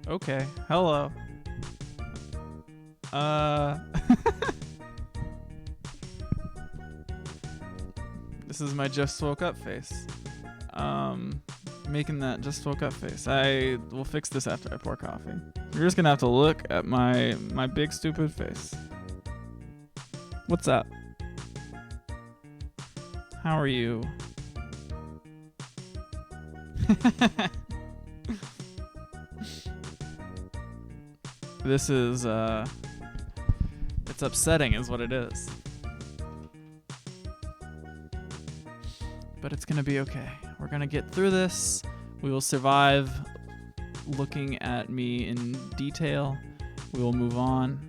Okay. Hello. Uh. This is my just woke up face. Making that just woke up face. I will fix this after I pour coffee. You're just gonna have to look at my big stupid face. What's up? How are you? This is it's upsetting is what it is. But it's gonna be okay. We're gonna get through this. We will survive looking at me in detail. We will move on.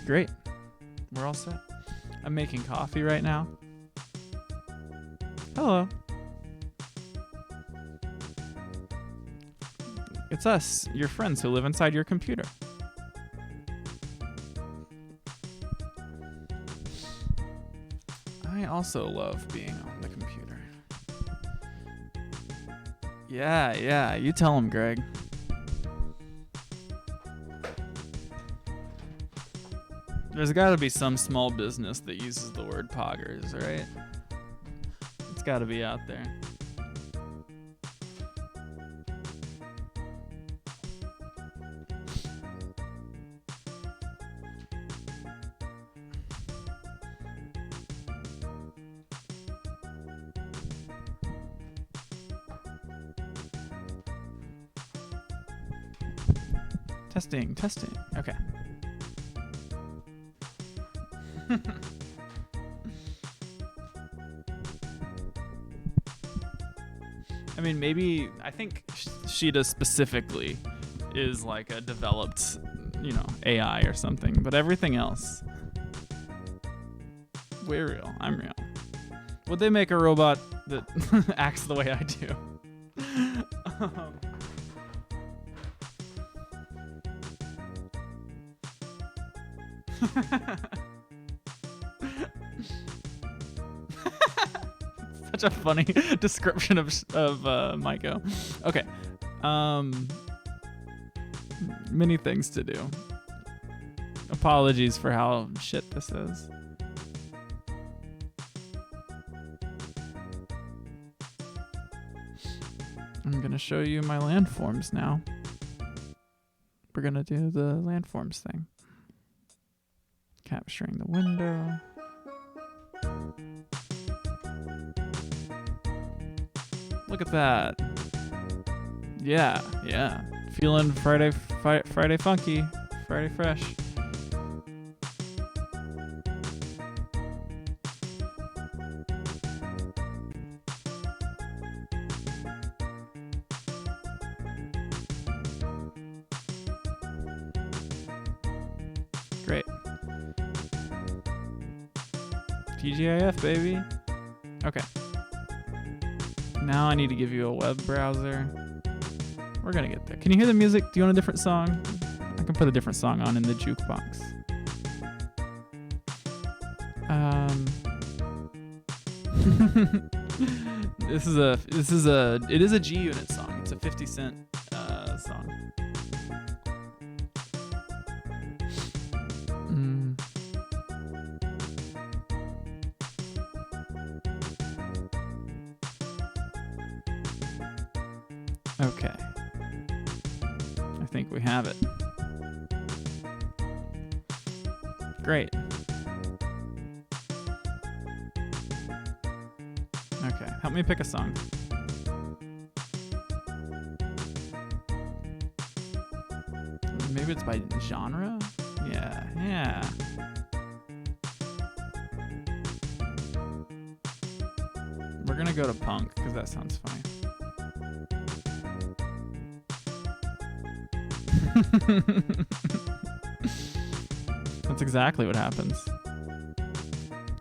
Great. We're all set. I'm making coffee right now. Hello. It's us, your friends who live inside your computer. I also love being on the computer. Yeah, you tell him, Greg. There's gotta be some small business that uses the word poggers, right? It's gotta be out there. Testing. Okay. I mean, maybe I think Sheeta specifically is like a developed, AI or something. But everything else, we're real. I'm real. Would they make a robot that acts the way I do? Such a funny description of Maiko. Okay. Many things to do. Apologies for how shit this is. I'm gonna show you my landforms now. We're gonna do the landforms thing. Capturing the window. Look at that. Yeah. Feeling Friday funky, Friday fresh. Great. TGIF, baby. Okay. Now I need to give you a web browser. We're gonna get there. Can you hear the music? Do you want a different song? I can put a different song on in the jukebox. It is a G Unit song. It's a 50 Cent song. Okay. I think we have it. Great. Okay, help me pick a song. Maybe it's by genre? Yeah. We're gonna go to punk, because that sounds funny. That's exactly what happens.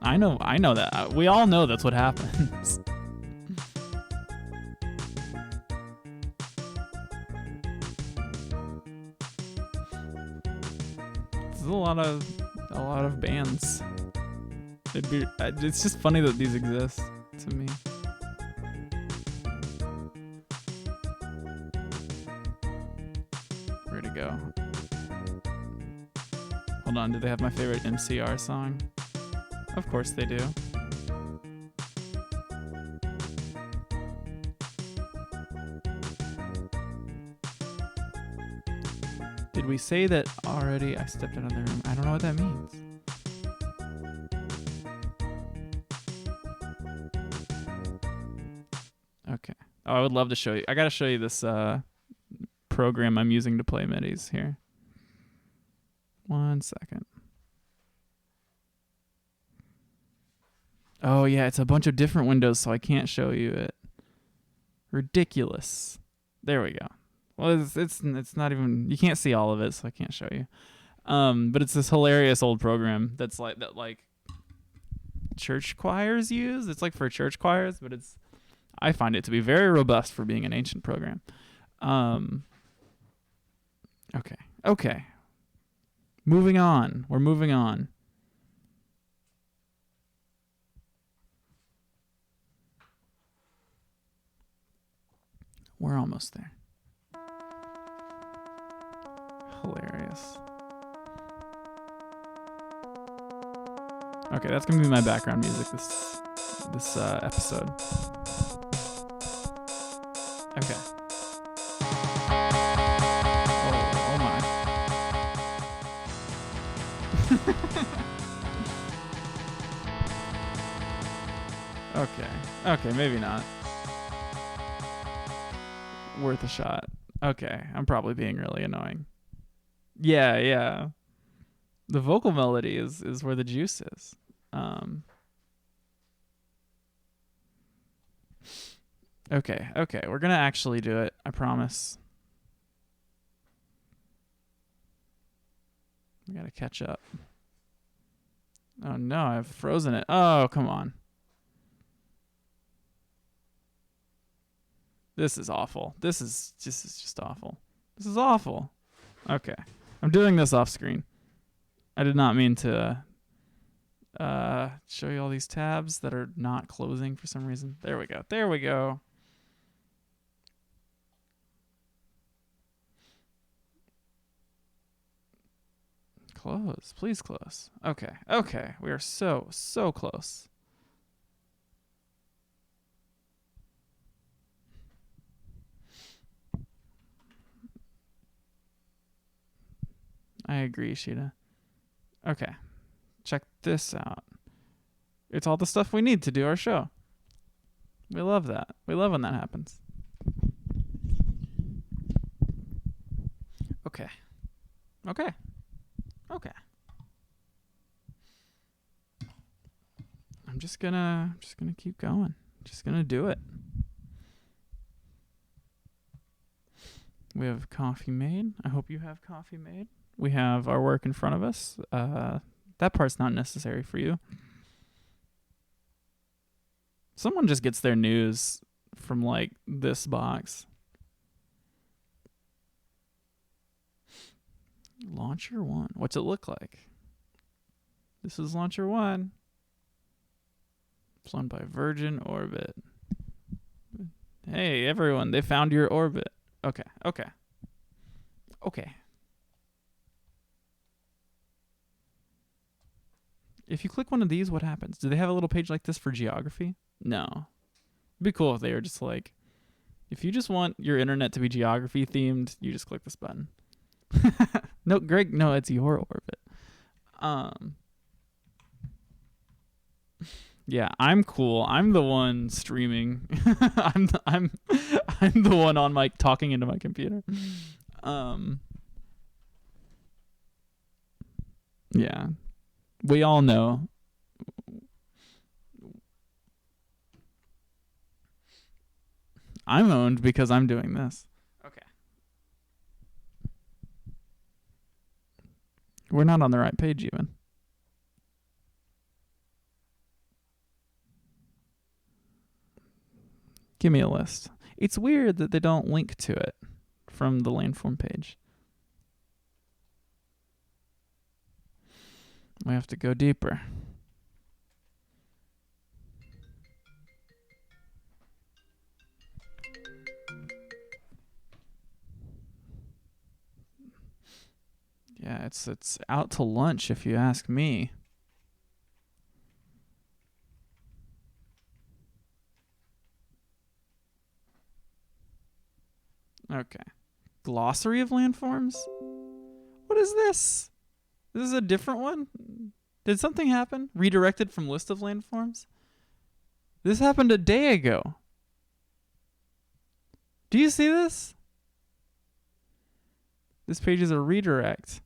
I know that. We all know that's what happens. is a lot of bands. It's just funny that these exist to me. Where'd it go? Hold on, do they have my favorite MCR song? Of course they do. Did we say that already? I stepped out of the room. I don't know what that means. Okay. Oh, I would love to show you. I gotta show you this program I'm using to play midis here. 1 second. Oh yeah, it's a bunch of different windows, so I can't show you it. Ridiculous. There we go. Well, it's not even, you can't see all of it, so I can't show you. But it's this hilarious old program that's like church choirs use. It's like for church choirs, but I find it to be very robust for being an ancient program. Okay. Moving on. We're moving on. We're almost there. Hilarious. Okay, that's gonna be my background music this episode. Okay. Oh my. Okay, maybe not. Worth a shot. Okay, I'm probably being really annoying. Yeah. The vocal melody is where the juice is. Okay, we're gonna actually do it. I promise. We gotta catch up. Oh no, I've frozen it. Oh, come on. This is awful. This is just awful. This is awful. Okay. I'm doing this off screen. I did not mean to show you all these tabs that are not closing for some reason. There we go. Close. Please close. Okay. We are so close. I agree, Sheeta. Okay. Check this out. It's all the stuff we need to do our show. We love that. We love when that happens. Okay. I'm just gonna keep going. Just gonna do it. We have coffee made. I hope you have coffee made. We have our work in front of us. That part's not necessary for you. Someone just gets their news from like this box. Launcher 1. What's it look like? This is Launcher 1. Flown by Virgin Orbit. Hey, everyone, they found your orbit. Okay. If you click one of these, what happens? Do they have a little page like this for geography? No. It'd be cool if they were just like, if you just want your internet to be geography themed, you just click this button. No, Greg, no, it's your orbit. Yeah, I'm cool. I'm the one streaming. I'm the one on mic talking into my computer. Yeah. We all know. I'm owned because I'm doing this. Okay. We're not on the right page even. Give me a list. It's weird that they don't link to it from the landform page. We have to go deeper. Yeah, it's out to lunch if you ask me. Okay. Glossary of landforms? What is this? This is a different one? Did something happen? Redirected from list of landforms? This happened a day ago. Do you see this? This page is a redirect.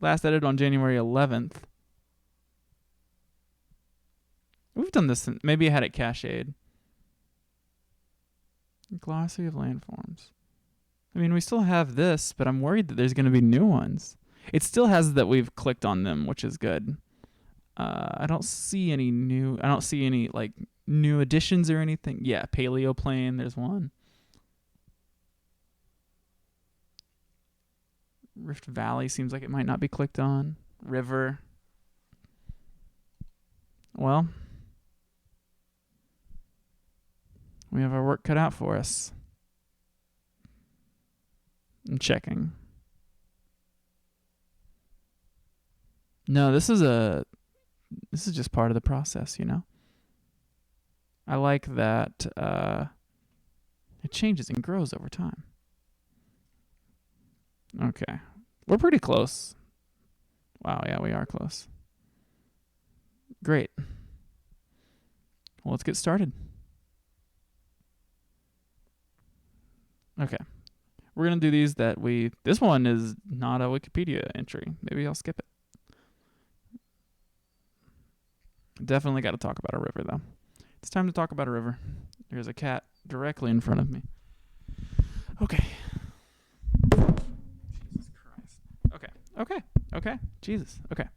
Last edited on January 11th. We've done this. Maybe I had it cached. Glossary of landforms. I mean, we still have this, but I'm worried that there's going to be new ones. It still has that we've clicked on them, which is good. I don't see any new. I don't see any like new additions or anything. Yeah, paleoplane. There's one. Rift Valley seems like it might not be clicked on. River. Well, we have our work cut out for us. I'm checking. No, this is just part of the process, you know? I like that it changes and grows over time. Okay. We're pretty close. Wow, yeah, we are close. Great. Well, let's get started. Okay. We're going to do these this one is not a Wikipedia entry. Maybe I'll skip it. Definitely got to talk about a river, though. It's time to talk about a river. There's a cat directly in front of me. Okay. Jesus Christ. Okay. Jesus. Okay.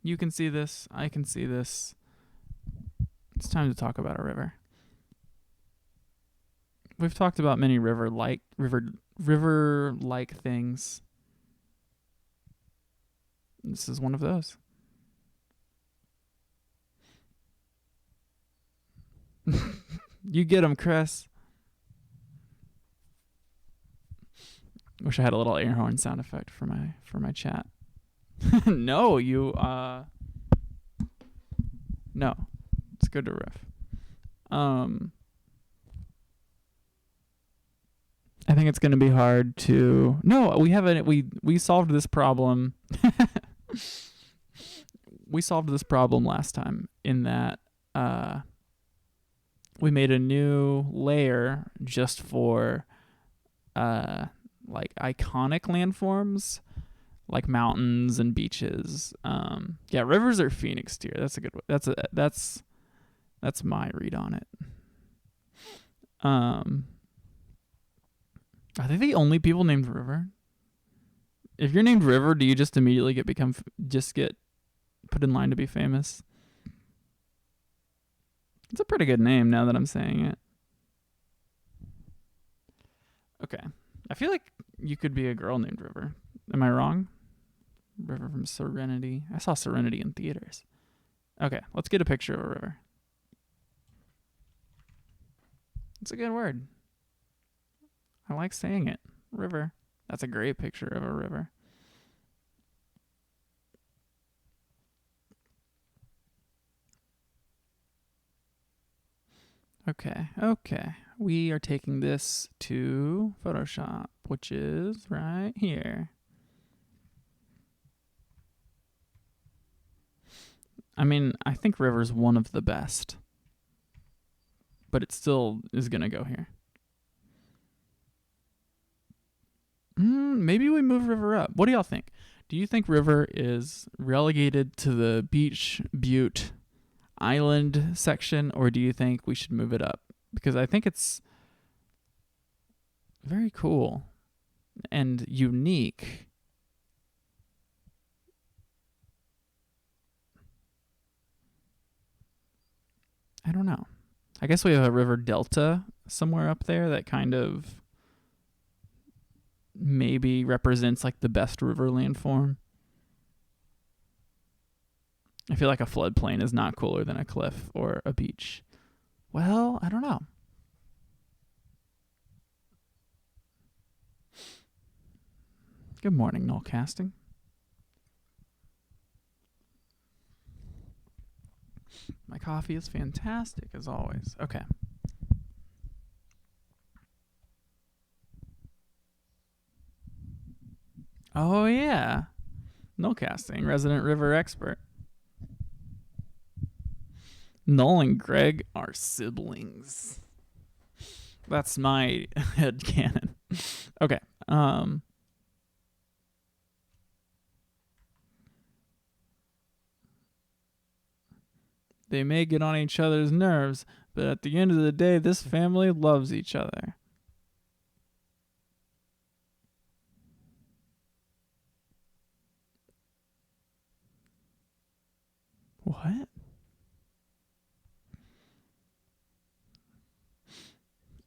You can see this. I can see this. It's time to talk about a river. We've talked about many river-like things. This is one of those. You get them, Chris. Wish I had a little air horn sound effect for my chat. No, no. It's good to riff. I think it's going to be hard to. No, we solved this problem. We solved this problem last time in that we made a new layer just for like iconic landforms, like mountains and beaches. Yeah, rivers are Phoenix tier. That's a good one. That's my read on it. Are they the only people named River? If you're named River, do you just immediately get put in line to be famous? It's a pretty good name now that I'm saying it. Okay. I feel like you could be a girl named River. Am I wrong? River from Serenity. I saw Serenity in theaters. Okay, let's get a picture of a river. It's a good word. I like saying it. River. That's a great picture of a river. Okay. We are taking this to Photoshop, which is right here. I mean, I think River's one of the best, but it still is going to go here. Maybe we move River up. What do y'all think? Do you think River is relegated to the beach, butte, island section, or do you think we should move it up? Because I think it's very cool and unique. I don't know. I guess we have a river delta somewhere up there that kind of maybe represents like the best river landform. I feel like a floodplain is not cooler than a cliff or a beach. Well, I don't know. Good morning, Null Casting. My coffee is fantastic as always. Okay. Oh yeah. Null Casting, resident river expert. Null and Greg are siblings. That's my headcanon. Okay. They may get on each other's nerves, but at the end of the day, this family loves each other. What?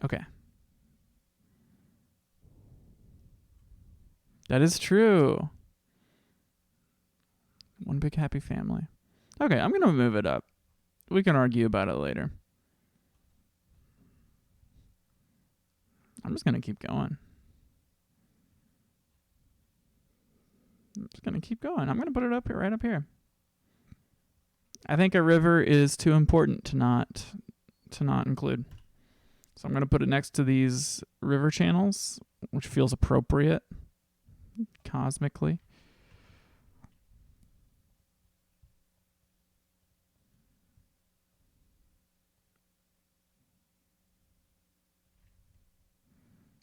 Okay. That is true. One big happy family. Okay, I'm going to move it up. We can argue about it later. I'm just going to keep going. I'm just going to keep going. I'm going to put it up here, right up here. I think a river is too important to not include. So I'm going to put it next to these river channels, which feels appropriate cosmically.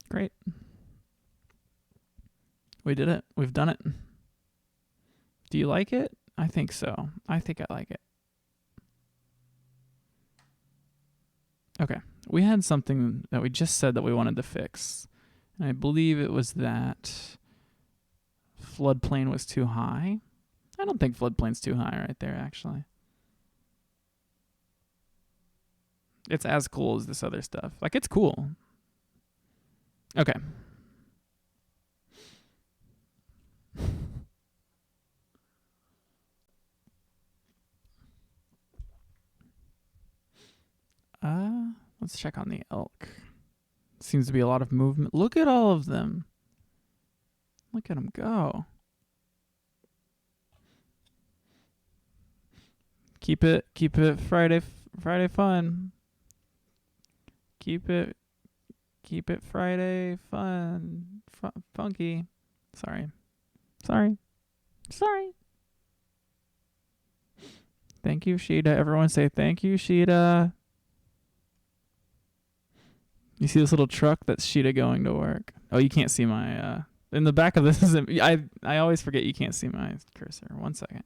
Great. We did it. We've done it. Do you like it? I think so. I think I like it. Okay. We had something that we just said that we wanted to fix. And I believe it was that floodplain was too high. I don't think floodplain's too high right there, actually. It's as cool as this other stuff. Like, it's cool. Okay. Let's check on the elk. Seems to be a lot of movement. Look at all of them. Look at them go. Keep it Friday fun. Keep it Friday fun. Funky. Sorry. Thank you, Sheeta. Everyone say thank you, Sheeta. You see this little truck? That's Sheeta going to work. Oh, you can't see my in the back of this is I always forget you can't see my cursor. 1 second.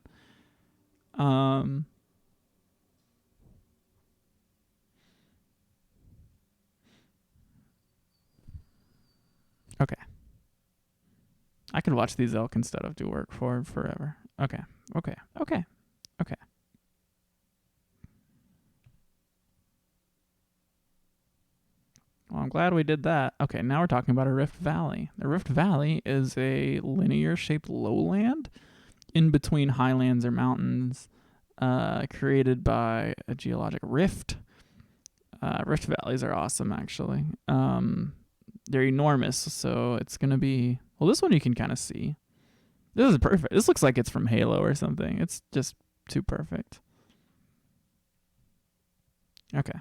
Okay. I could watch these elk instead of do work for forever. Okay. Well, I'm glad we did that. Okay, now we're talking about a Rift Valley. The Rift Valley is a linear-shaped lowland in between highlands or mountains created by a geologic rift. Rift Valleys are awesome, actually. They're enormous, so it's going to be... Well, this one you can kind of see. This is perfect. This looks like it's from Halo or something. It's just too perfect. Okay.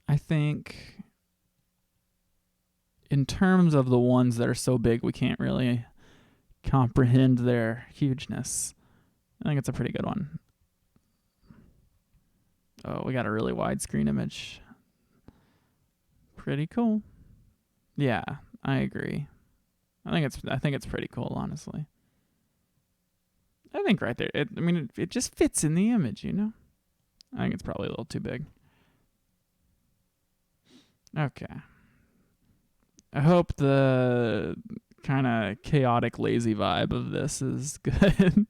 I think in terms of the ones that are so big we can't really comprehend their hugeness, I think it's a pretty good one. Oh, we got a really widescreen image. Pretty cool. Yeah, I agree. I think it's pretty cool, honestly. I think right there, it just fits in the image, you know? I think it's probably a little too big. Okay. I hope the kind of chaotic, lazy vibe of this is good.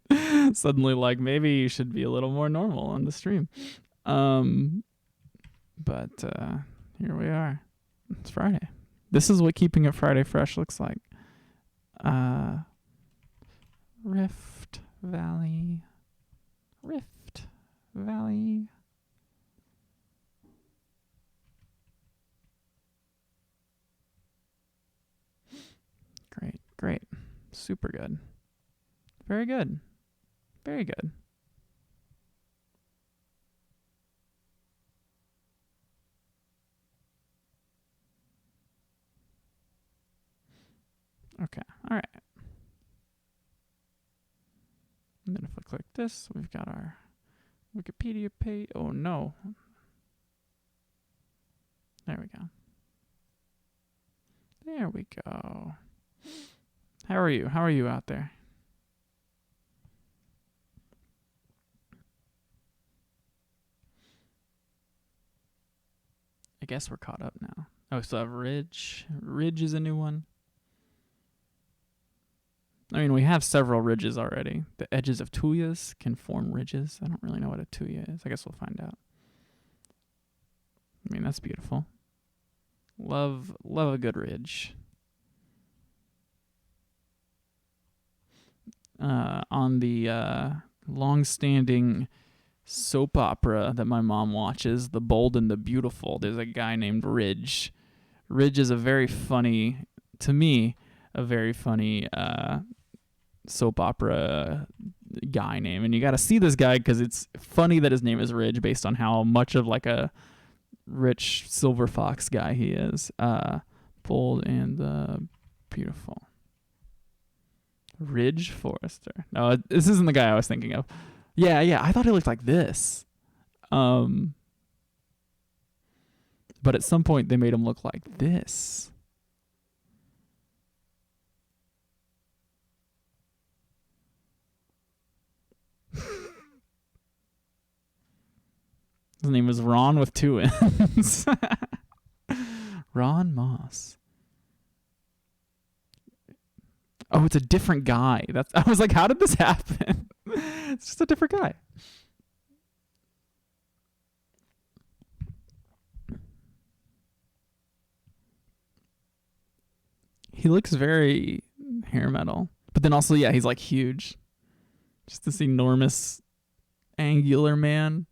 Suddenly, like, maybe you should be a little more normal on the stream. But here we are. It's Friday. This is what keeping it Friday fresh looks like. Rift Valley. Rift Valley. Great, great. Super good. Very good. Very good. Okay, all right. And then if I click this, we've got our Wikipedia page. Oh no. There we go. There we go. How are you? How are you out there? I guess we're caught up now. Oh, so I have Ridge. Ridge is a new one. I mean, we have several ridges already. The edges of tuyas can form ridges. I don't really know what a tuya is. I guess we'll find out. I mean, that's beautiful. Love a good ridge. On the long-standing soap opera that my mom watches, The Bold and the Beautiful, there's a guy named Ridge. Ridge is a very funny, to me, a very funny soap opera guy name. And you got to see this guy because it's funny that his name is Ridge based on how much of like a rich silver fox guy he is. Bold and the Beautiful. Ridge Forrester. No, this isn't the guy I was thinking of. Yeah, I thought he looked like this. But at some point they made him look like this. His name was Ron with 2 N's. Ron Moss. Oh, it's a different guy. I was like, how did this happen? It's just a different guy. He looks very hair metal. But then also, yeah, he's like huge. Just this enormous angular man.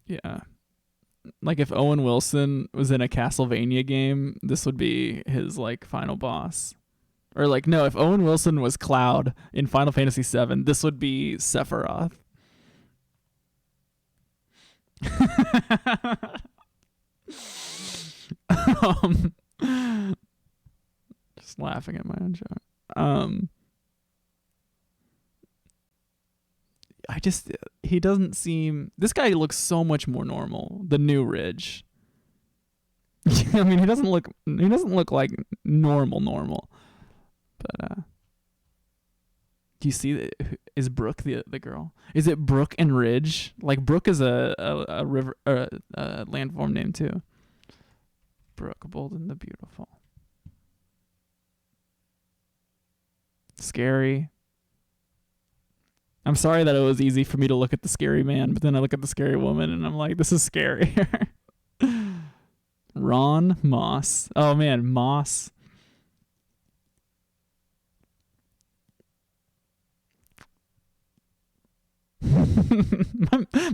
Yeah. Like if Owen Wilson was in a Castlevania game, this would be his like final boss. Or like no, if Owen Wilson was Cloud in Final Fantasy VII, this would be Sephiroth. Just laughing at my own joke. He doesn't seem. This guy looks so much more normal. The new Ridge. I mean, he doesn't look like normal. But do you see is Brooke the girl? Is it Brooke and Ridge? Like Brooke is a river a landform name too. Brooke, Bold and the Beautiful. Scary. I'm sorry that it was easy for me to look at the scary man, but then I look at the scary woman and I'm like, this is scarier. Ron Moss. Oh man, Moss.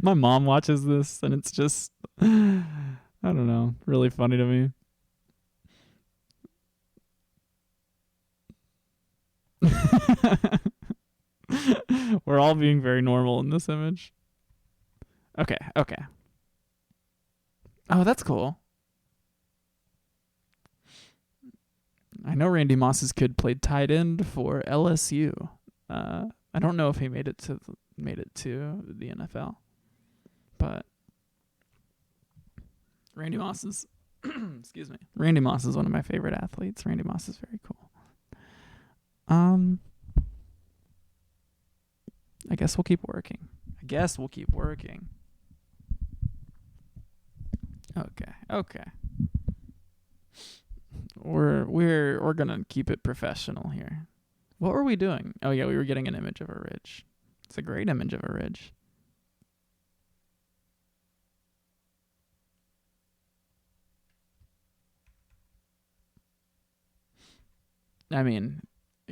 my mom watches this and it's just I don't know, really funny to me. We're all being very normal in this image. Okay. Oh, that's cool. I know Randy Moss's kid played tight end for LSU. I don't know if he made it to the NFL, but Randy Moss is excuse me. Randy Moss is one of my favorite athletes. Randy Moss is very cool. I guess we'll keep working. Okay. We're gonna keep it professional here. What were we doing? Oh yeah, we were getting an image of a ridge. It's a great image of a ridge. I mean,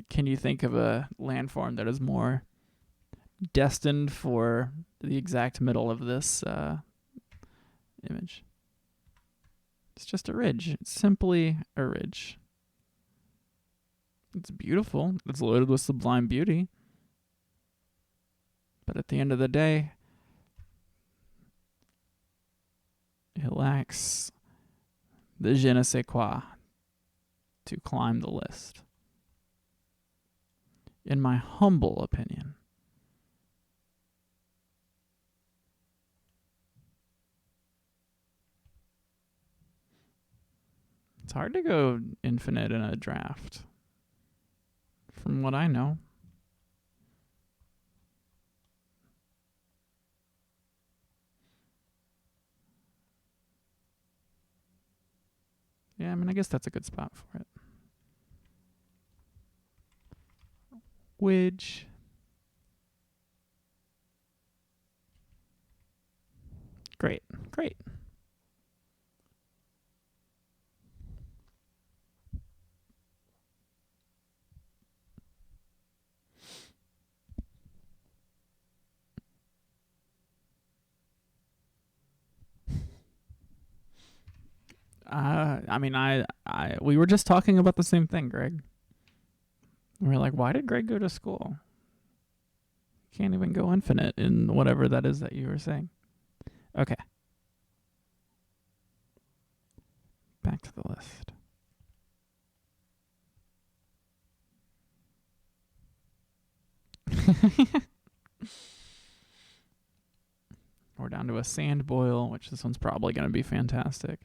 can you think of a landform that is more destined for the exact middle of this image? It's just a ridge. It's simply a ridge. It's beautiful. It's loaded with sublime beauty. But at the end of the day, it lacks the je ne sais quoi to climb the list. In my humble opinion. It's hard to go infinite in a draft, from what I know. Yeah, I mean, I guess that's a good spot for it. Widge. Great, great. I mean, we were just talking about the same thing, Greg. We were like, why did Greg go to school? Can't even go infinite in whatever that is that you were saying. Okay. Back to the list. We're down to a sand boil, which this one's probably going to be fantastic.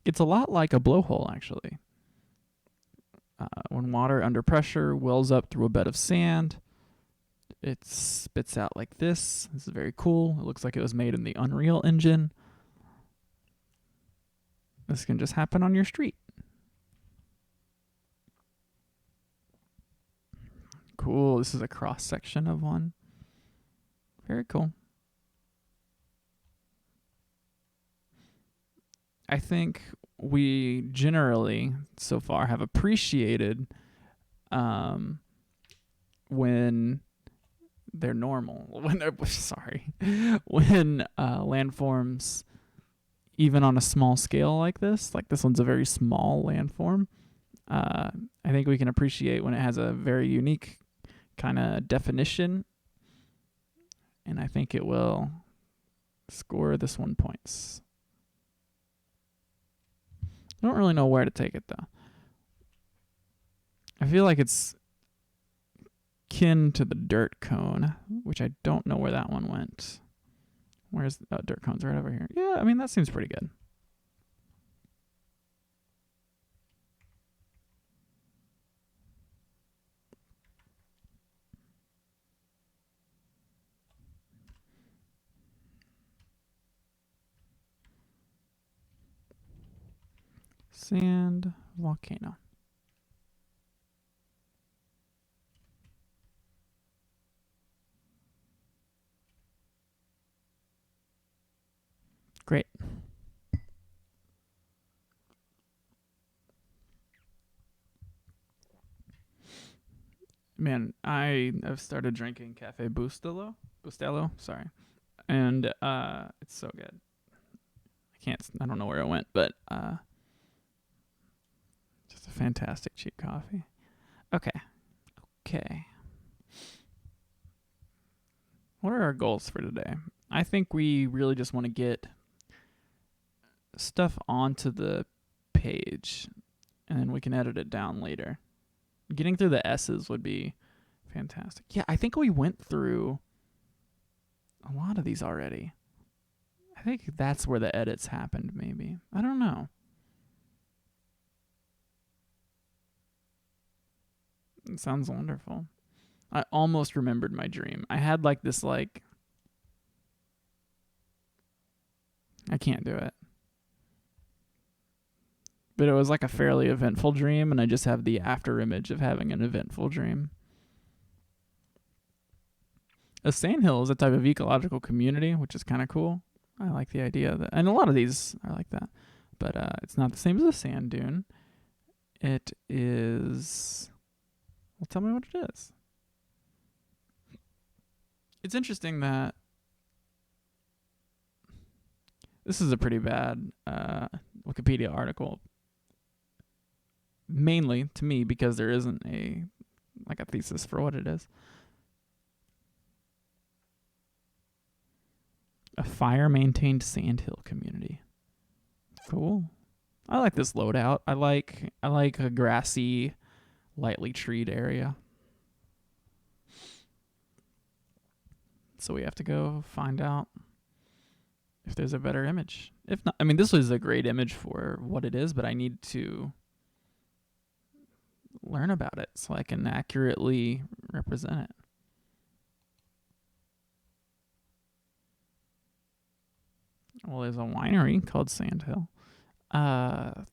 It's a lot like a blowhole, actually. When water under pressure wells up through a bed of sand, it spits out like this. This is very cool. It looks like it was made in the Unreal Engine. This can just happen on your street. Cool. This is a cross section of one. Very cool. I think we generally so far have appreciated when they're normal. When they're when landforms, even on a small scale like this one's a very small landform. I think we can appreciate when it has a very unique kind of definition, and I think it will score this one points. I don't really know where to take it, though. I feel like it's kin to the dirt cone, which I don't know where that one went. Where's dirt cone's right over here. Yeah, I mean, that seems pretty good. Sand volcano. Great. Man, I have started drinking Cafe Bustelo, sorry. And it's so good. I don't know where it went, but just a fantastic cheap coffee. Okay. What are our goals for today? I think we really just want to get stuff onto the page, and then we can edit it down later. Getting through the S's would be fantastic. Yeah, I think we went through a lot of these already. I think that's where the edits happened, maybe. I don't know. It sounds wonderful. I almost remembered my dream. I had this I can't do it. But it was like a fairly eventful dream, and I just have the after image of having an eventful dream. A sandhill is a type of ecological community, which is kind of cool. I like the idea of that. And a lot of these are like that. But it's not the same as a sand dune. It is... Well, tell me what it is. It's interesting that... This is a pretty bad Wikipedia article. Mainly to me because there isn't a thesis for what it is. A fire-maintained sandhill community. Cool. I like this loadout. I like a grassy, lightly treed area. So we have to go find out if there's a better image. If not, I mean, this was a great image for what it is, but I need to learn about it so I can accurately represent it. Well, there's a winery called Sandhill. Landform?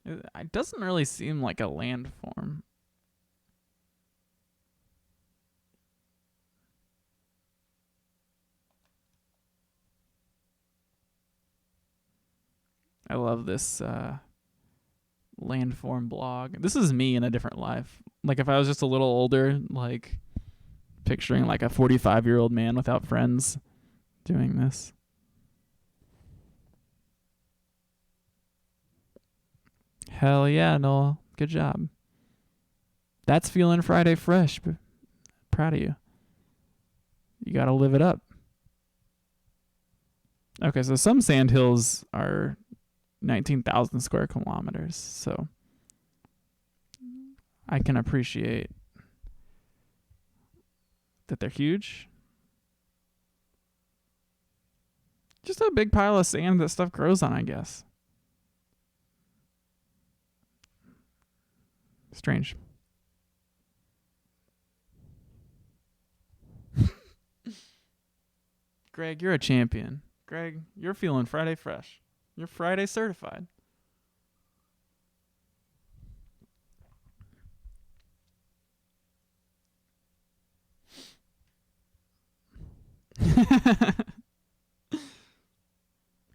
It doesn't really seem like a landform. I love this landform blog. This is me in a different life. Like if I was just a little older, like picturing like a 45-year-old man without friends doing this. Hell yeah, Noel. Good job. That's feeling Friday fresh. Proud of you. You got to live it up. Okay, so some sandhills are 19,000 square kilometers, so I can appreciate that they're huge. Just a big pile of sand that stuff grows on, I guess. Strange. Greg, you're a champion. Greg, you're feeling Friday fresh. You're Friday certified.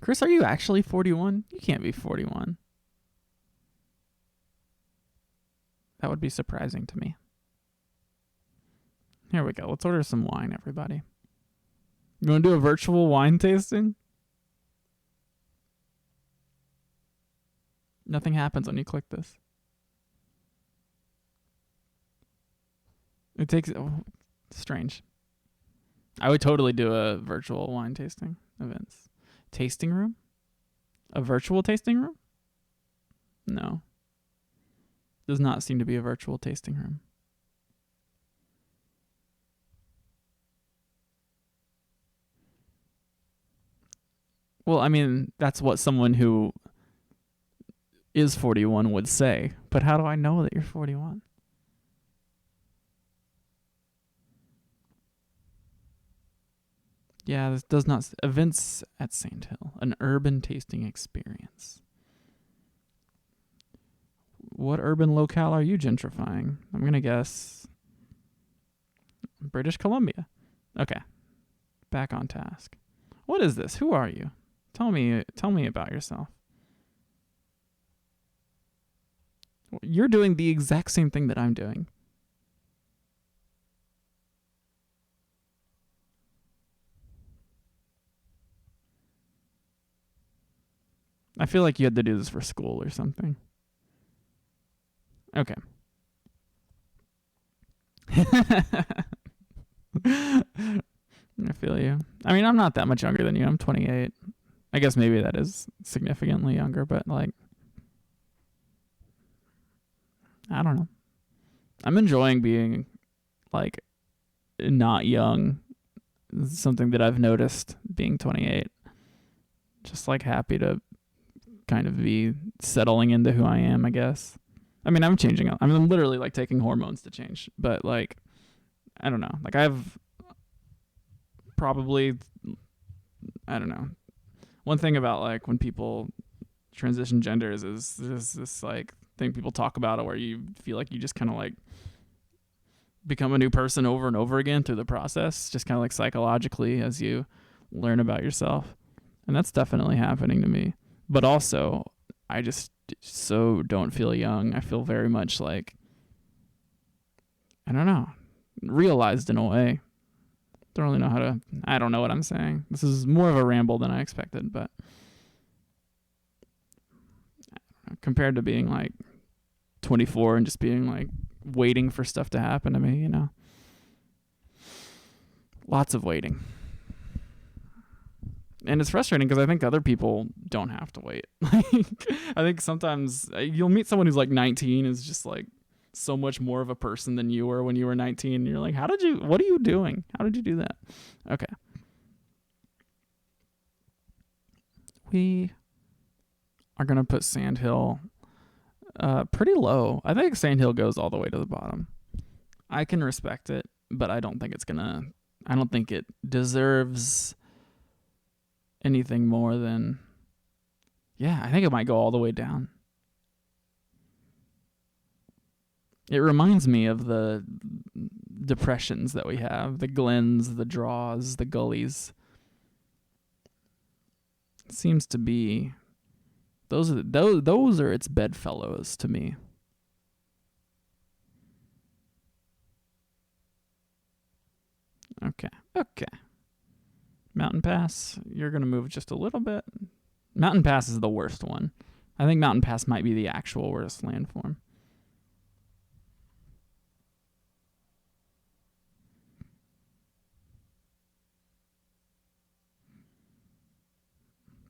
Chris, are you actually 41? You can't be 41. That would be surprising to me. Here we go. Let's order some wine, everybody. You want to do a virtual wine tasting? Nothing happens when you click this. It takes... Oh, strange. I would totally do a virtual wine tasting events. Tasting room? A virtual tasting room? No. Does not seem to be a virtual tasting room. Well, I mean, that's what someone who is 41 would say. But how do I know that you're 41? Yeah, this does not... Events at Sandhill. An urban tasting experience. What urban locale are you gentrifying? I'm going to guess British Columbia. Okay. Back on task. What is this? Who are you? Tell me about yourself. You're doing the exact same thing that I'm doing. I feel like you had to do this for school or something. Okay. I feel you. I mean, I'm not that much younger than you. I'm 28. I guess maybe that is significantly younger, but like, I don't know. I'm enjoying being like not young. This is something that I've noticed being 28. Just like happy to kind of be settling into who I am, I guess. I mean, I'm changing. I'm literally like taking hormones to change, but like, I don't know. Like I've probably, I don't know, one thing about like when people transition genders is there's this like thing people talk about where you feel like you just kind of like become a new person over and over again through the process, just kind of like psychologically as you learn about yourself. And that's definitely happening to me. But also, I just so don't feel young. I feel very much like, I don't know, realized in a way. Don't really know how to, I don't know what I'm saying. This is more of a ramble than I expected, but compared to being like 24 and just being like waiting for stuff to happen to me, you know. Lots of waiting. And it's frustrating because I think other people don't have to wait. I think sometimes you'll meet someone who's like 19 is just like so much more of a person than you were when you were 19. And you're like, what are you doing? How did you do that? Okay. We are going to put Sandhill pretty low. I think Sandhill goes all the way to the bottom. I can respect it, but I don't think it deserves anything more than, I think it might go all the way down. It reminds me of the depressions that we have, the glens, the draws, the gullies. It seems to be those are its bedfellows to me. Okay. Mountain Pass, you're going to move just a little bit. Mountain Pass is the worst one. I think Mountain Pass might be the actual worst landform.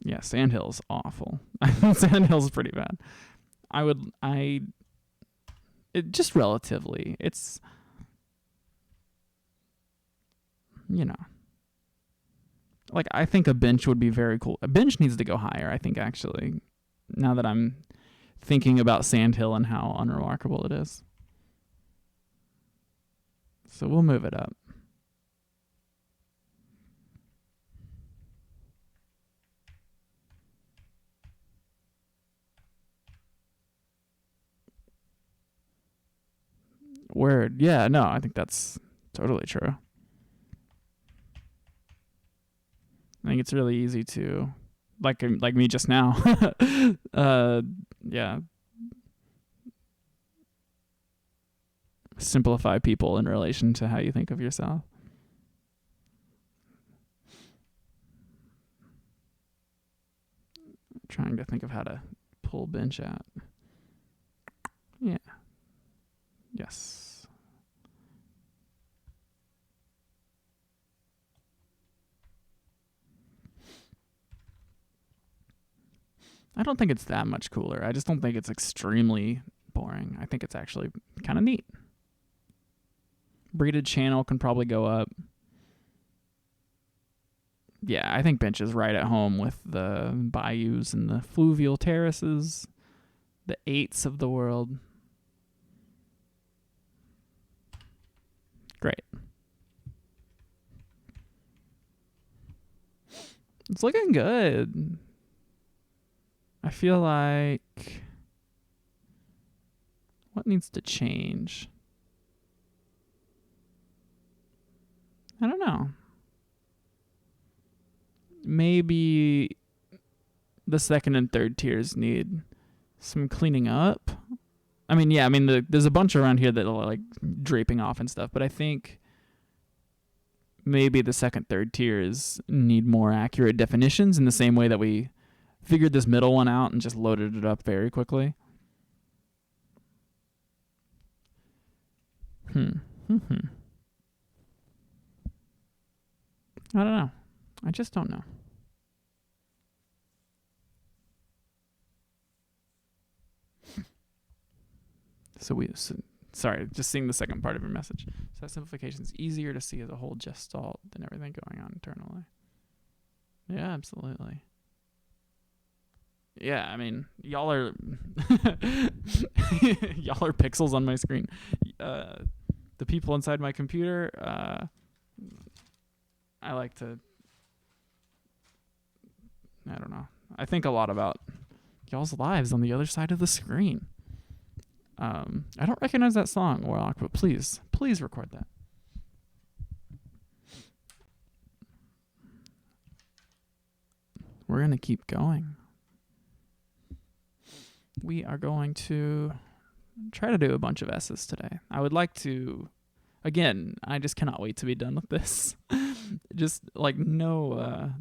Yeah, Sandhill's awful. Sandhill's pretty bad. It just relatively, it's, you know, like I think a bench would be very cool. A bench needs to go higher, I think, actually, now that I'm thinking about Sandhill and how unremarkable it is. So we'll move it up. Word. Yeah, no, I think that's totally true. I think it's really easy to, like me just now, simplify people in relation to how you think of yourself. I'm trying to think of how to pull bench out. Yeah. Yes. I don't think it's that much cooler. I just don't think it's extremely boring. I think it's actually kind of neat. Braided channel can probably go up. Yeah, I think bench is right at home with the bayous and the fluvial terraces, the 8s of the world. Great. It's looking good. I feel like, what needs to change? I don't know. Maybe the second and third tiers need some cleaning up. I mean, there's a bunch around here that are like draping off and stuff, but I think maybe the second, third tiers need more accurate definitions in the same way that we figured this middle one out and just loaded it up very quickly. I don't know. I just don't know. Sorry, just seeing the second part of your message. So simplification is easier to see as a whole gestalt than everything going on internally. Yeah, absolutely. Yeah, I mean, y'all are pixels on my screen. The people inside my computer, I like to I don't know. I think a lot about y'all's lives on the other side of the screen. I don't recognize that song, Warlock, but please record that. We're going to keep going. We are going to try to do a bunch of S's today. I would like to, again, I just cannot wait to be done with this. Just like no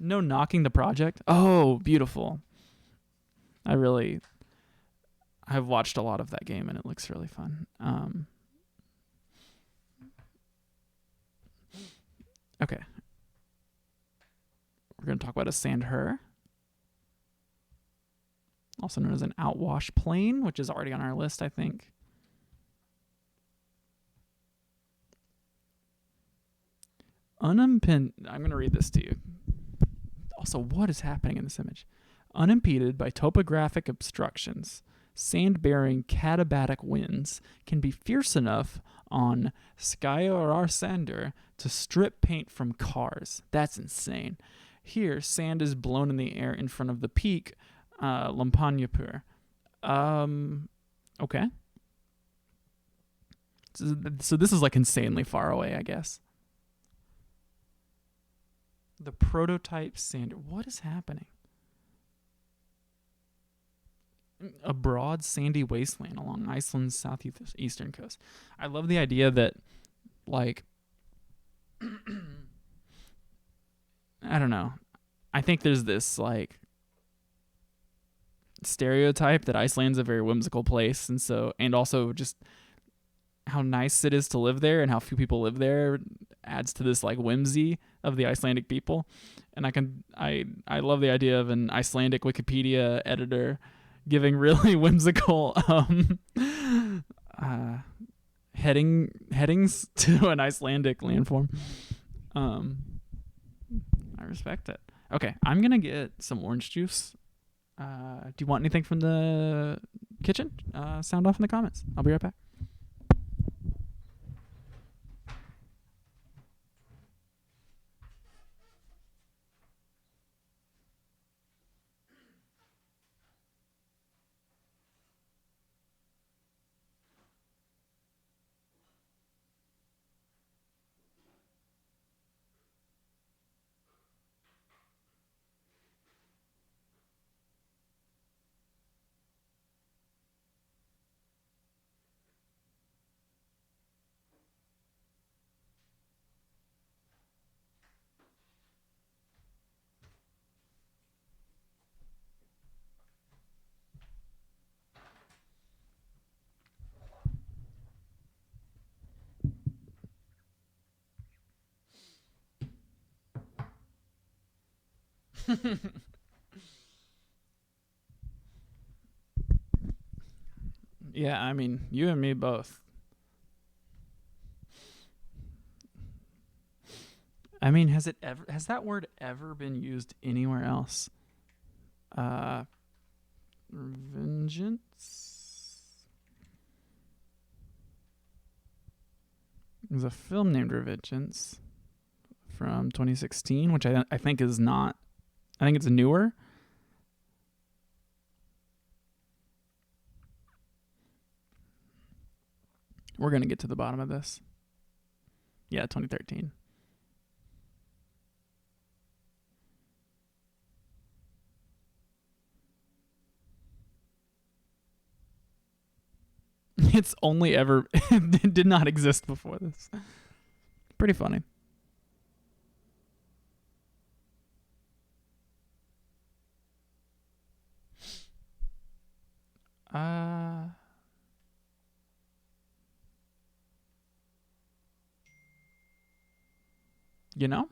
knocking the project. Oh, beautiful. I've watched a lot of that game and it looks really fun. Okay. We're going to talk about a sandher, also known as an outwash plane, which is already on our list, I think. I'm going to read this to you. Also, what is happening in this image? Unimpeded by topographic obstructions, sand-bearing katabatic winds can be fierce enough on Skyarar to strip paint from cars. That's insane. Here, sand is blown in the air in front of the peak, Lampanyapur. Okay. So this is like insanely far away, I guess. The prototype sand. What is happening? A broad sandy wasteland along Iceland's southeastern coast. I love the idea that, like, I don't know. I think there's this, like, stereotype that Iceland's a very whimsical place, and also just how nice it is to live there and how few people live there adds to this, like, whimsy of the Icelandic people. And I love the idea of an Icelandic Wikipedia editor giving really whimsical headings to an Icelandic landform. I respect it. Okay, I'm gonna get some orange juice. Do you want anything from the kitchen? Sound off in the comments. I'll be right back. Yeah, I mean, you and me both. I mean, has that word ever been used anywhere else? Revengeance. There's a film named Revengeance from 2016, which I think is not. I think it's newer. We're gonna get to the bottom of this. Yeah, 2013. It's only ever it did not exist before this. Pretty funny. You know,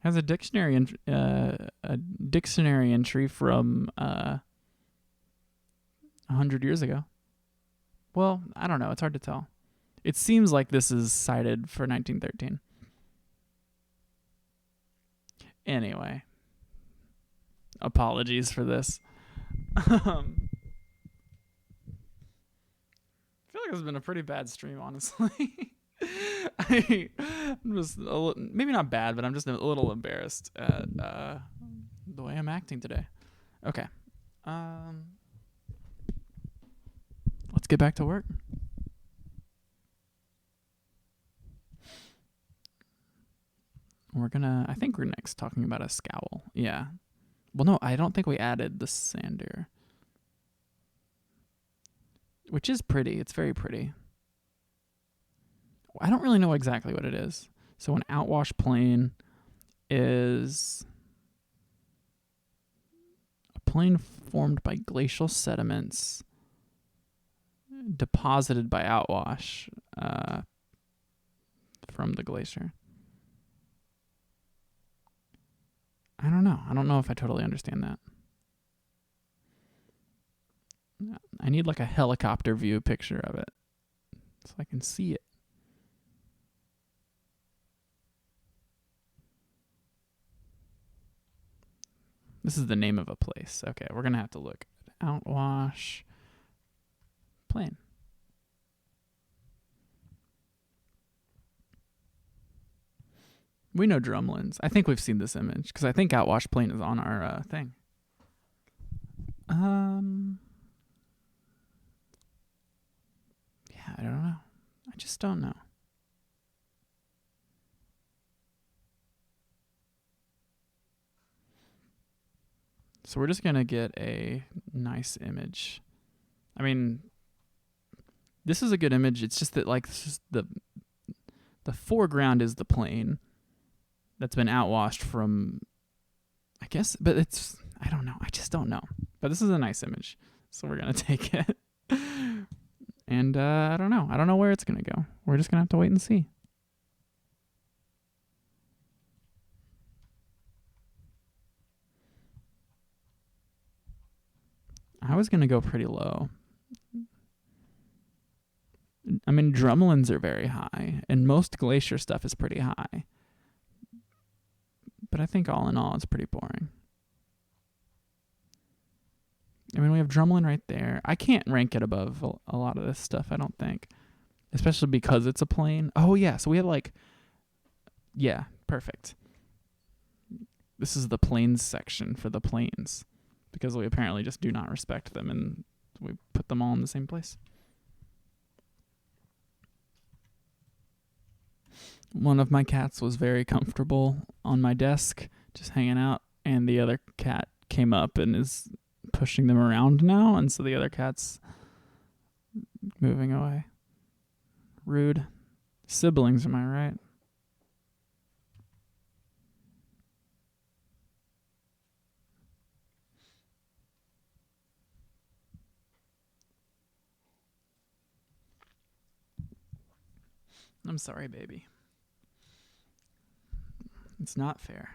has a dictionary entry from 100 years ago. Well, I don't know. It's hard to tell. It seems like this is cited for 1913. Anyway, apologies for this. I feel like it's been a pretty bad stream, honestly. I'm just maybe not bad, but I'm just a little embarrassed at the way I'm acting today. Okay. Let's get back to work. I think we're next talking about a scowl. Yeah. Well, no, I don't think we added the sander, which is pretty. It's very pretty. I don't really know exactly what it is. So an outwash plane is a plane formed by glacial sediments deposited by outwash from the glacier. I don't know. I don't know if I totally understand that. I need like a helicopter view picture of it so I can see it. This is the name of a place. Okay, we're going to have to look at outwash plane. We know drumlins. I think we've seen this image because I think outwash plane is on our thing. Yeah, I don't know. I just don't know. So we're just going to get a nice image. I mean, this is a good image. It's just that like this is the foreground is the plane that's been outwashed from, I guess, but I don't know. I just don't know. But this is a nice image. So we're going to take it. And I don't know. I don't know where it's going to go. We're just going to have to wait and see. I was going to go pretty low. I mean, drumlins are very high, and most glacier stuff is pretty high. But I think all in all, it's pretty boring. I mean, we have drumlin right there. I can't rank it above a lot of this stuff, I don't think. Especially because it's a plane. Oh, yeah. So we have yeah, perfect. This is the planes section for the planes. Because we apparently just do not respect them, and we put them all in the same place. One of my cats was very comfortable on my desk, just hanging out, and the other cat came up and is pushing them around now, and so the other cat's moving away. Rude. Siblings, am I right? I'm sorry, baby. It's not fair.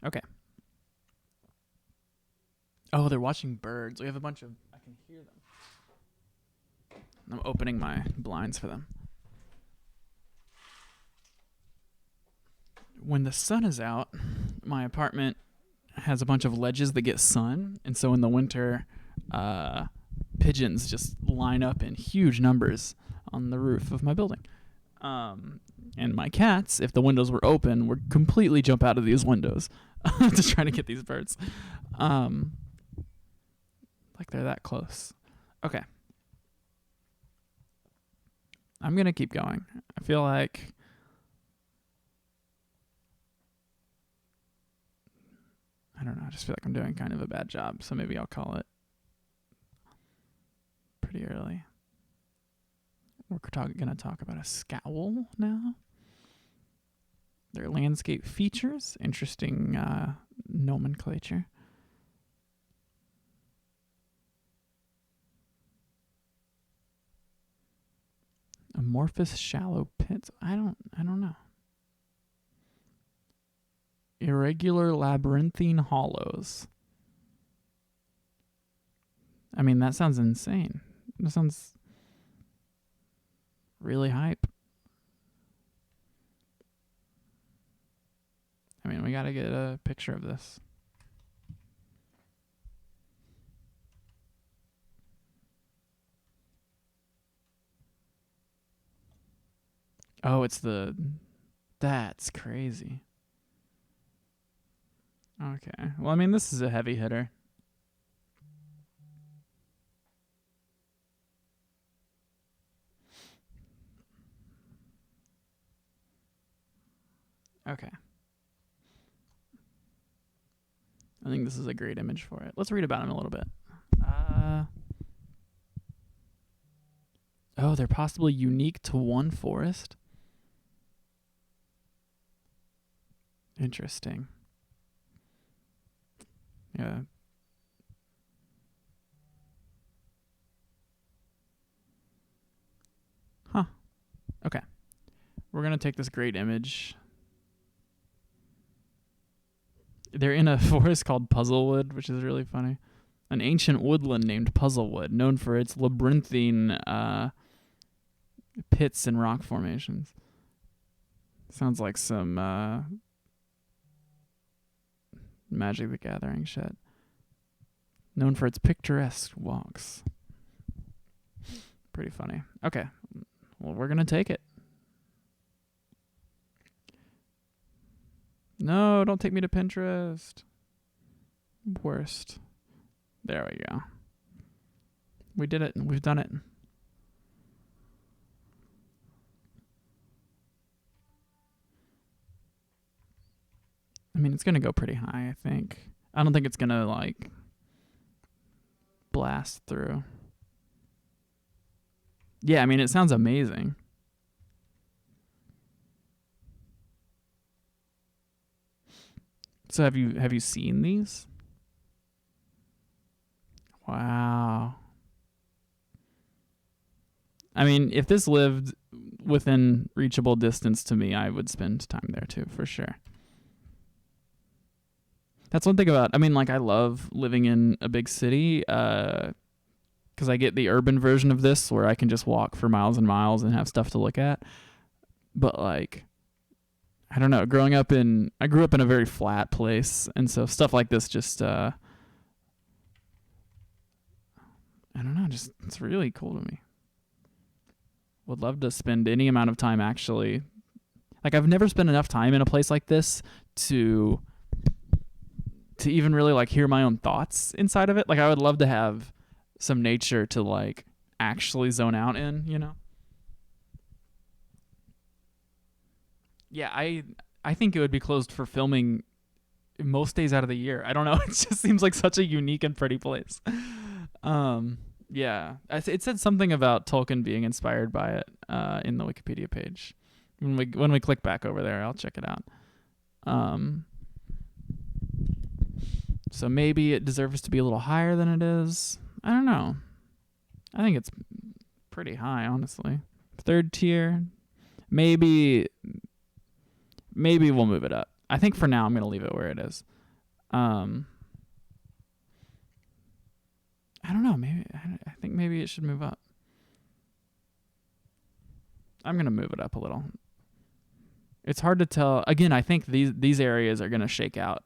Okay. Oh, they're watching birds. We have a bunch of... I can hear them. I'm opening my blinds for them. When the sun is out, my apartment has a bunch of ledges that get sun, and so in the winter, pigeons just line up in huge numbers on the roof of my building. And my cats, if the windows were open, would completely jump out of these windows to try to get these birds. Like they're that close. Okay. I'm going to keep going. I feel like... I don't know. I just feel like I'm doing kind of a bad job, so maybe I'll call it pretty early. We're going to talk about a scowl now. Their landscape features. Interesting nomenclature. Amorphous shallow pits. I don't know. Irregular labyrinthine hollows. I mean, that sounds insane. That sounds really hype. I mean, we gotta get a picture of this. Oh, that's crazy. Okay. Well, I mean, this is a heavy hitter. Okay. I think this is a great image for it. Let's read about him a little bit. Oh, they're possibly unique to one forest? Interesting. Yeah. Huh. Okay. We're going to take this great image. They're in a forest called Puzzlewood, which is really funny. An ancient woodland named Puzzlewood, known for its labyrinthine pits and rock formations. Sounds like some Magic the Gathering shit. Known for its picturesque walks. Pretty funny. Okay. Well, we're going to take it. No, don't take me to Pinterest. Worst. There we go. We did it. We've done it. I mean, it's going to go pretty high, I think. I don't think it's going to, like, blast through. Yeah, I mean, it sounds amazing. So have you seen these? Wow. I mean, if this lived within reachable distance to me, I would spend time there too, for sure. That's one thing about, I mean, like, I love living in a big city because I get the urban version of this where I can just walk for miles and miles and have stuff to look at. But, like, I don't know, I grew up in a very flat place, and so stuff like this just, I don't know, just, it's really cool to me. Would love to spend any amount of time actually. Like, I've never spent enough time in a place like this to even really, like, hear my own thoughts inside of it. Like, I would love to have some nature to, like, actually zone out in, you know? Yeah, I think it would be closed for filming most days out of the year. I don't know. It just seems like such a unique and pretty place. Yeah, it said something about Tolkien being inspired by it in the Wikipedia page. When we click back over there, I'll check it out. So maybe it deserves to be a little higher than it is. I don't know. I think it's pretty high, honestly. Third tier. Maybe we'll move it up. I think for now I'm going to leave it where it is. I don't know. Maybe I think maybe it should move up. I'm going to move it up a little. It's hard to tell. Again, I think these areas are going to shake out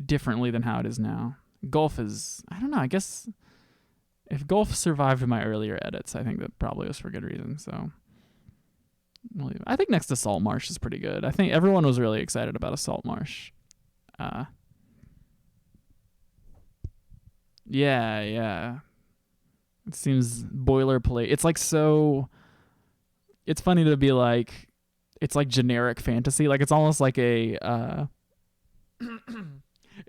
differently than how it is now. Golf is, I don't know, I guess if golf survived my earlier edits, I think that probably was for good reason. So I think next to Salt Marsh is pretty good. I think everyone was really excited about a Salt Marsh. Yeah. It seems boilerplate. It's like so. It's funny to be like, it's like generic fantasy. Like, it's almost like a.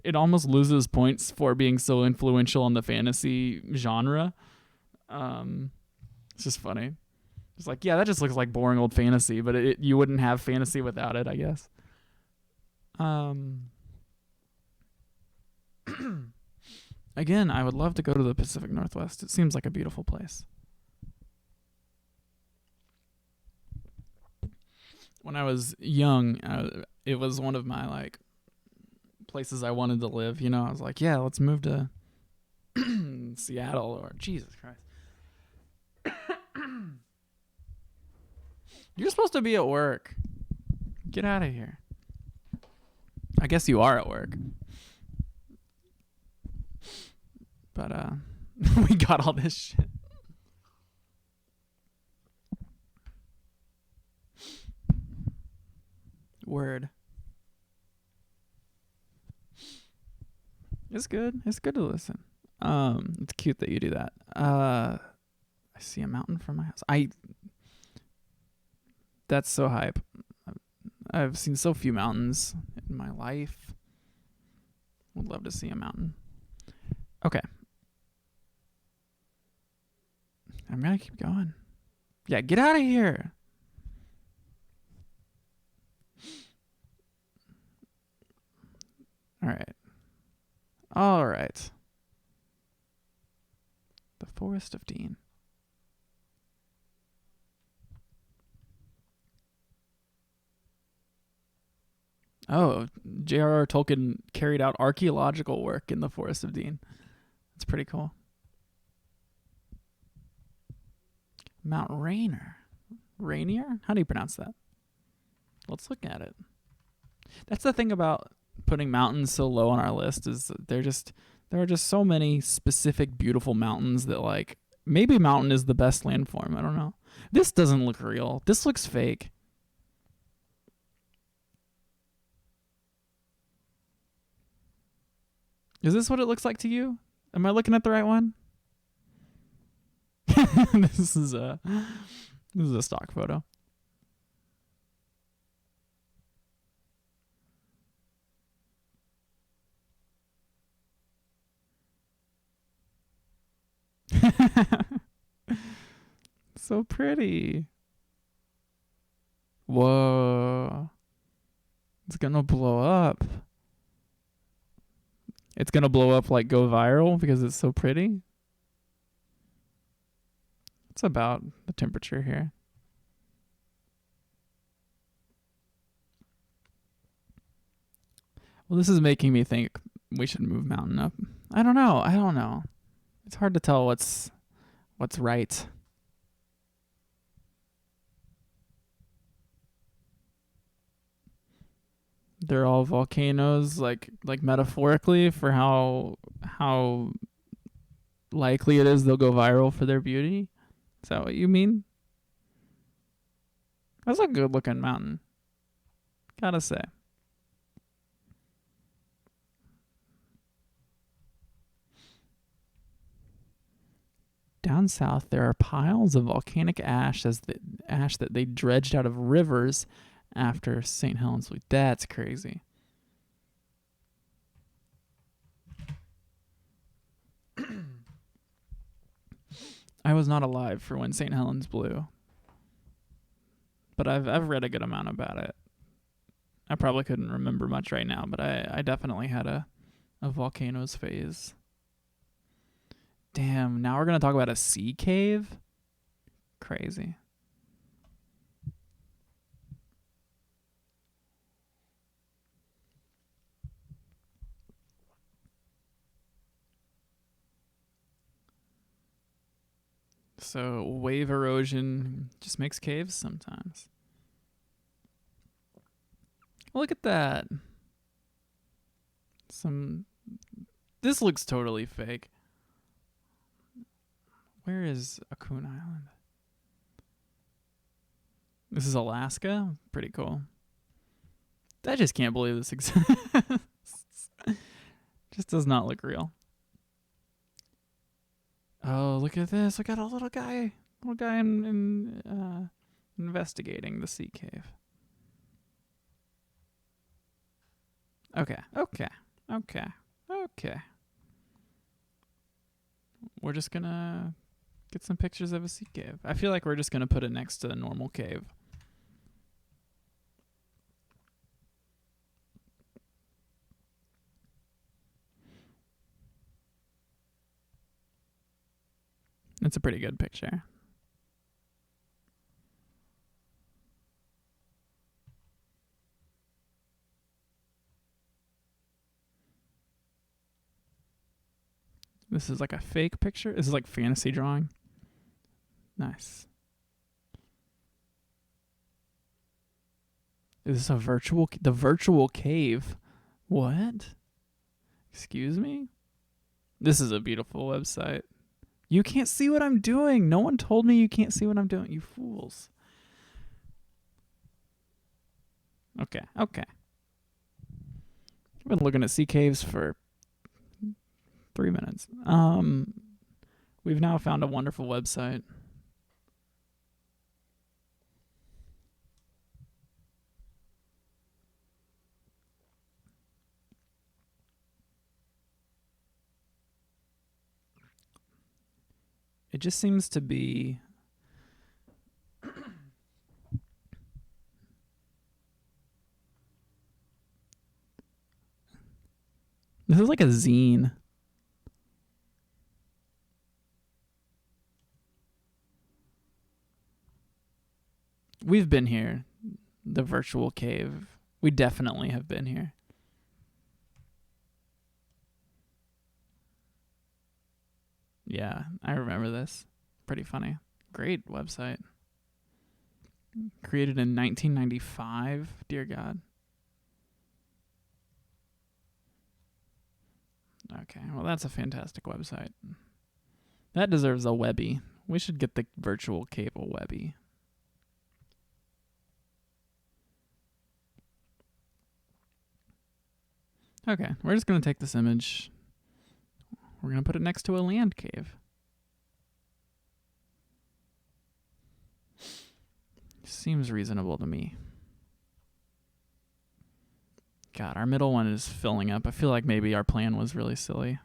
It almost loses points for being so influential on the fantasy genre. It's just funny. It's like, yeah, that just looks like boring old fantasy, but you wouldn't have fantasy without it, I guess. Again, I would love to go to the Pacific Northwest. It seems like a beautiful place. When I was young, it was one of my, like, places I wanted to live. You know, I was like, yeah, let's move to Seattle, or Jesus Christ. You're supposed to be at work. Get out of here. I guess you are at work. But we got all this shit. Word. It's good. It's good to listen. It's cute that you do that. I see a mountain from my house. That's so hype. I've seen so few mountains in my life. Would love to see a mountain. Okay. I'm gonna keep going. Yeah, get out of here. All right. The Forest of Dean. Oh, J.R.R. Tolkien carried out archaeological work in the Forest of Dean. That's pretty cool. Mount Rainier. Rainier? How do you pronounce that? Let's look at it. That's the thing about putting mountains so low on our list is there are just so many specific beautiful mountains that, like, maybe mountain is the best landform. I don't know. This doesn't look real. This looks fake. Is this what it looks like to you? Am I looking at the right one? This is a stock photo. So pretty. Whoa. It's gonna blow up. It's gonna blow up, like go viral because it's so pretty. It's about the temperature here. Well, this is making me think we should move mountain up. I don't know. It's hard to tell what's right. They're all volcanoes, like metaphorically, for how likely it is they'll go viral for their beauty. Is that what you mean? That's a good looking mountain, gotta say. Down south, there are piles of volcanic ash ash that they dredged out of rivers after St. Helens Week. That's crazy. I was not alive for when St. Helens blew, but I've read a good amount about it. I probably couldn't remember much right now, but I definitely had a volcanoes phase. Damn, now we're gonna talk about a sea cave? Crazy. So wave erosion just makes caves sometimes. Look at that. This looks totally fake. Where is Akun Island? This is Alaska? Pretty cool. I just can't believe this exists. Just does not look real. Oh, look at this. We got a little guy investigating the sea cave. Okay. We're just gonna get some pictures of a sea cave. I feel like we're just gonna put it next to a normal cave. It's a pretty good picture. This is like a fake picture. This is like fantasy drawing. Nice. Is this the virtual cave? What? Excuse me? This is a beautiful website. You can't see what I'm doing. No one told me you can't see what I'm doing, you fools. Okay. Okay. I've been looking at sea caves for 3 minutes. We've now found a wonderful website. It just seems to be this is like a zine. We've been here. The virtual cave. We definitely have been here. Yeah, I remember this. Pretty funny. Great website. Created in 1995. Dear God. Okay, well, that's a fantastic website. That deserves a Webby. We should get the virtual cave a Webby. Okay, we're just going to take this image. We're going to put it next to a land cave. Seems reasonable to me. God, our middle one is filling up. I feel like maybe our plan was really silly.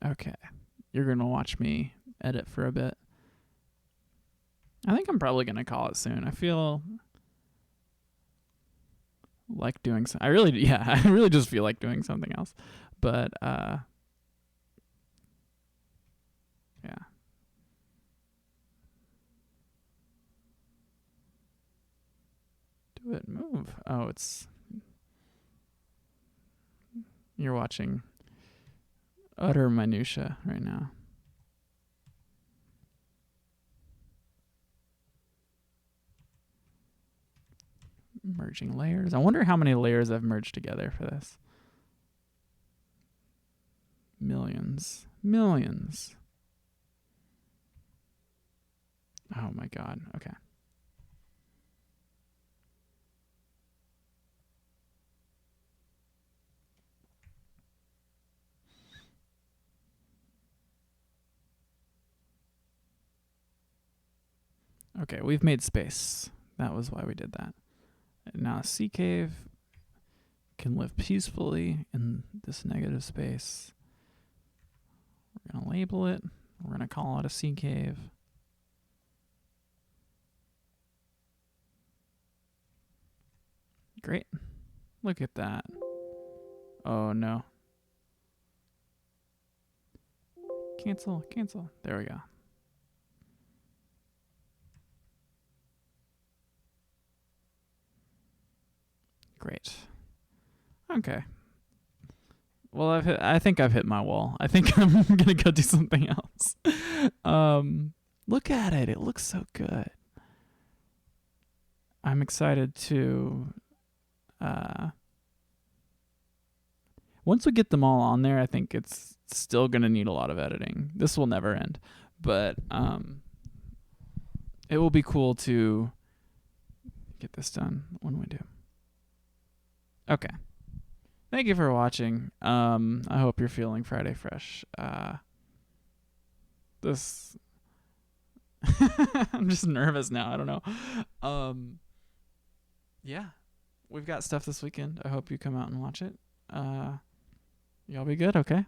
Okay. You're going to watch me edit for a bit. I think I'm probably going to call it soon. I feel like doing I really just feel like doing something else. But yeah. Do it move. Oh, you're watching utter minutia right now. Merging layers. I wonder how many layers I've merged together for this. Millions. Oh my God. Okay. Okay, we've made space. That was why we did that. And now a sea cave can live peacefully in this negative space. We're going to label it. We're going to call it a sea cave. Great. Look at that. Oh no. Cancel. There we go. Great. Okay. Well, I think I've hit my wall. I think I'm gonna go do something else. Look at it. It looks so good. I'm excited to. Once we get them all on there, I think it's still gonna need a lot of editing. This will never end, but it will be cool to get this done when we do. Okay. Thank you for watching. I hope you're feeling Friday fresh. This I'm just nervous now. I don't know. Yeah. We've got stuff this weekend. I hope you come out and watch it. Y'all be good, okay?